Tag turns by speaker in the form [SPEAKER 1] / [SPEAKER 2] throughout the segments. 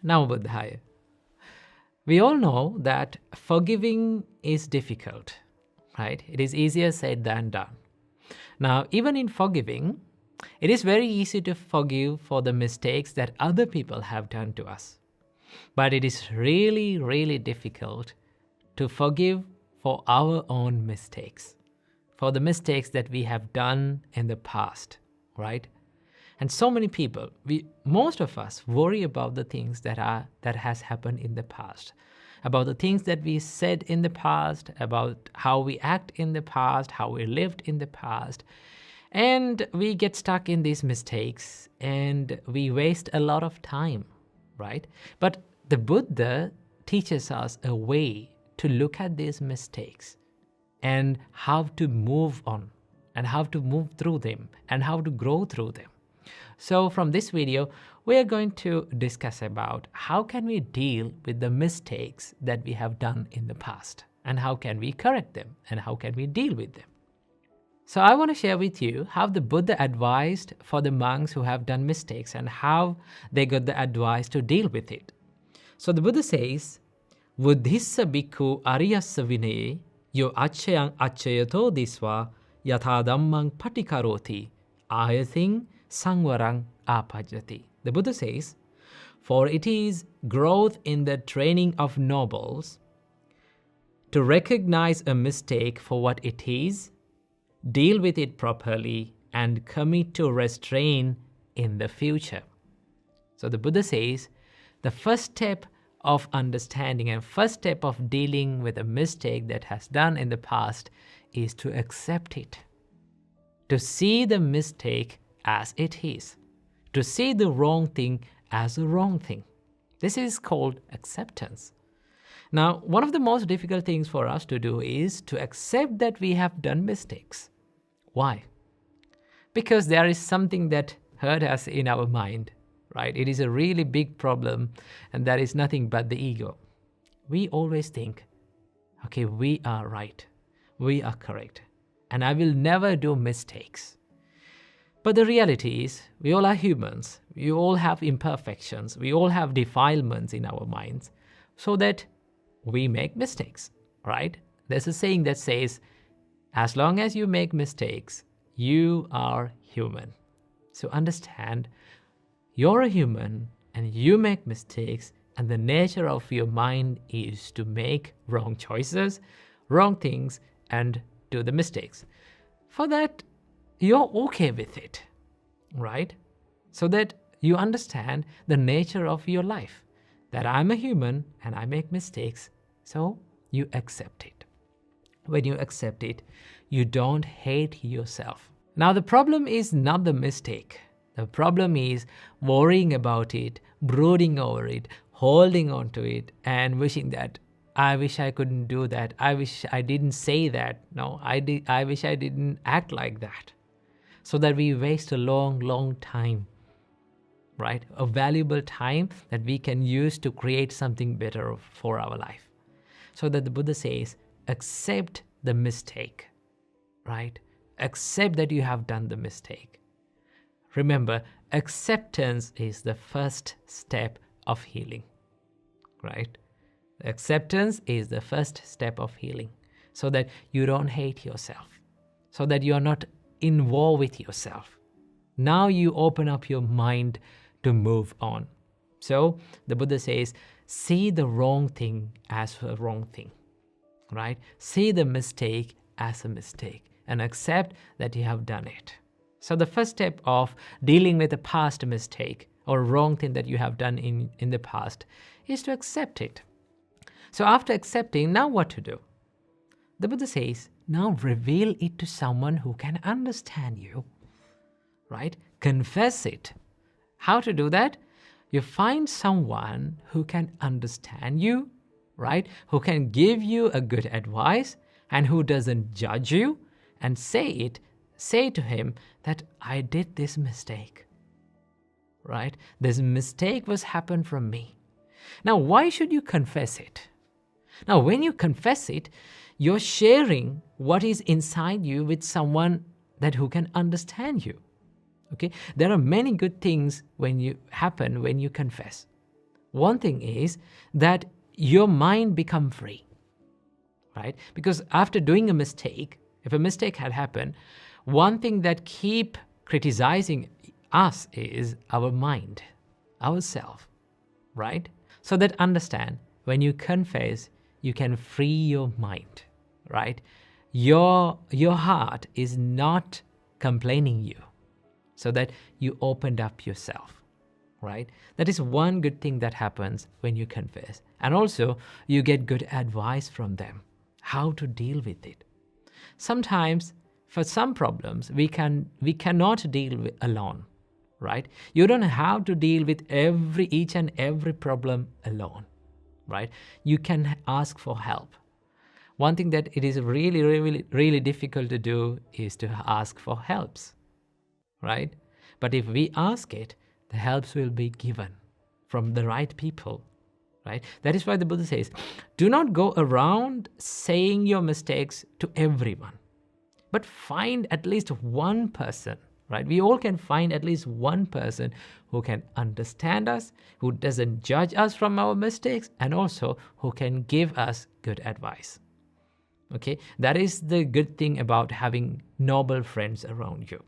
[SPEAKER 1] Now, Buddhaya. We all know that forgiving is difficult, right? It is easier said than done. Now, even in forgiving, it is very easy to forgive for the mistakes that other people have done to us. But it is really, really difficult to forgive for our own mistakes, for the mistakes that we have done in the past, right? And so many people, most of us worry about the things that has happened in the past, about the things that we said in the past, about how we act in the past, how we lived in the past. And we get stuck in these mistakes and we waste a lot of time, right? But the Buddha teaches us a way to look at these mistakes and how to move on and how to move through them and how to grow through them. So from this video, we are going to discuss about how can we deal with the mistakes that we have done in the past and how can we correct them and how can we deal with them. So I want to share with you how the Buddha advised for the monks who have done mistakes and how they got the advice to deal with it. So the Buddha says, Buddhissa bhikkhu ariyassa vinaye yo achayang achayato disva yatha dhammang patikaroti ayathing sangvarang apajati. The Buddha says, for it is growth in the training of nobles to recognize a mistake for what it is, deal with it properly, and commit to restrain in the future. So the Buddha says, the first step of understanding and first step of dealing with a mistake that has done in the past is to accept it, to see the mistake as it is, to see the wrong thing as a wrong thing. This is called acceptance. Now, one of the most difficult things for us to do is to accept that we have done mistakes. Why? Because there is something that hurt us in our mind, right? It is a really big problem, and that is nothing but the ego. We always think, okay, we are right, we are correct, and I will never do mistakes. But the reality is, we all are humans, we all have imperfections, we all have defilements in our minds, so that we make mistakes, right? There's a saying that says, as long as you make mistakes, you are human. So understand, you're a human and you make mistakes, and the nature of your mind is to make wrong choices, wrong things, and do the mistakes. For that, you're okay with it, right? So that you understand the nature of your life, that I'm a human and I make mistakes, so you accept it. When you accept it, you don't hate yourself. Now, the problem is not the mistake. The problem is worrying about it, brooding over it, holding on to it, and wishing that, I wish I couldn't do that. I wish I didn't say that. No, I wish I didn't act like that. So that we waste a long, long time, right? A valuable time that we can use to create something better for our life. So that the Buddha says, accept the mistake, right? Accept that you have done the mistake. Remember, acceptance is the first step of healing, right? Acceptance is the first step of healing, so that you don't hate yourself, so that you are not in war with yourself. Now you open up your mind to move on. So the Buddha says, see the wrong thing as a wrong thing, right? See the mistake as a mistake and accept that you have done it. So the first step of dealing with a past mistake or wrong thing that you have done in the past is to accept it. So after accepting, now what to do? The Buddha says, now reveal it to someone who can understand you, right? Confess it. How to do that? You find someone who can understand you, right? Who can give you a good advice and who doesn't judge you, and say to him that I did this mistake, right? This mistake was happened from me. Now, why should you confess it? Now, when you confess it, you're sharing what is inside you with someone who can understand you. Okay? There are many good things when you confess. One thing is that your mind become free, right? Because after doing a mistake, if a mistake had happened, one thing that keep criticizing us is our mind, ourself, right? So that understand, when you confess, you can free your mind, right? Your heart is not complaining you, so that you opened up yourself, right? That is one good thing that happens when you confess. And also, you get good advice from them, how to deal with it. Sometimes, for some problems, we cannot deal with alone, right? You don't have to deal with each and every problem alone, right? You can ask for help. One thing that it is really, really, really difficult to do is to ask for helps, right? But if we ask it, the helps will be given from the right people, right? That is why the Buddha says, do not go around saying your mistakes to everyone, but find at least one person, right? We all can find at least one person who can understand us, who doesn't judge us from our mistakes, and also who can give us good advice. Okay, that is the good thing about having noble friends around you.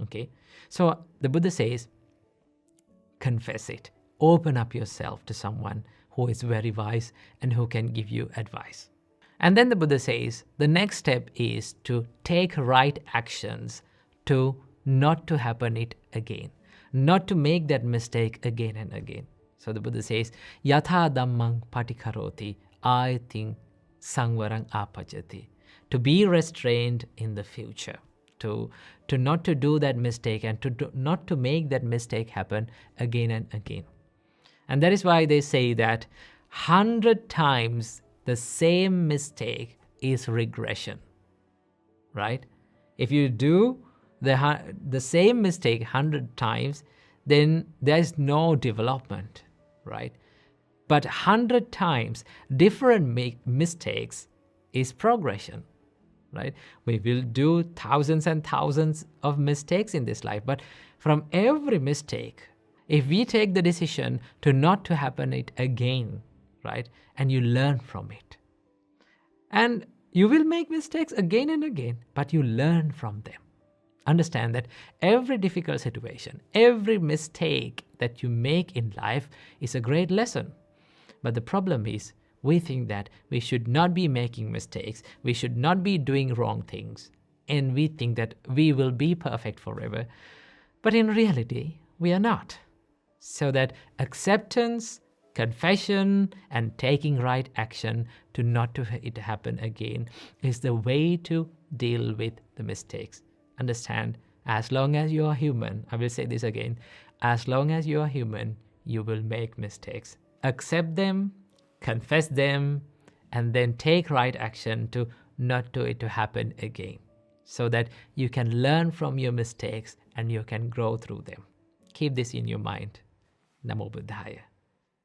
[SPEAKER 1] Okay, so the Buddha says, confess it. Open up yourself to someone who is very wise and who can give you advice. And then the Buddha says, the next step is to take right actions to not to happen it again, not to make that mistake again and again. So the Buddha says, yatha dhammang patikaroti, I think sangvarang apajati, to be restrained in the future, to not to do that mistake and not to make that mistake happen again and again. And that is why they say that 100 times the same mistake is regression, right? If you do the same mistake 100 times, then there is no development, right? But 100 times different mistakes is progression, right? We will do thousands and thousands of mistakes in this life, but from every mistake, if we take the decision to not to happen it again, right? And you learn from it. And you will make mistakes again and again, but you learn from them. Understand that every difficult situation, every mistake that you make in life is a great lesson. But the problem is, we think that we should not be making mistakes, we should not be doing wrong things, and we think that we will be perfect forever. But in reality, we are not. So that acceptance, confession, and taking right action to not to it happen again is the way to deal with the mistakes. Understand, as long as you are human, I will say this again, as long as you are human, you will make mistakes. Accept them, confess them, and then take right action to not do it to happen again, so that you can learn from your mistakes and you can grow through them. Keep this in your mind. Namo Buddhaya.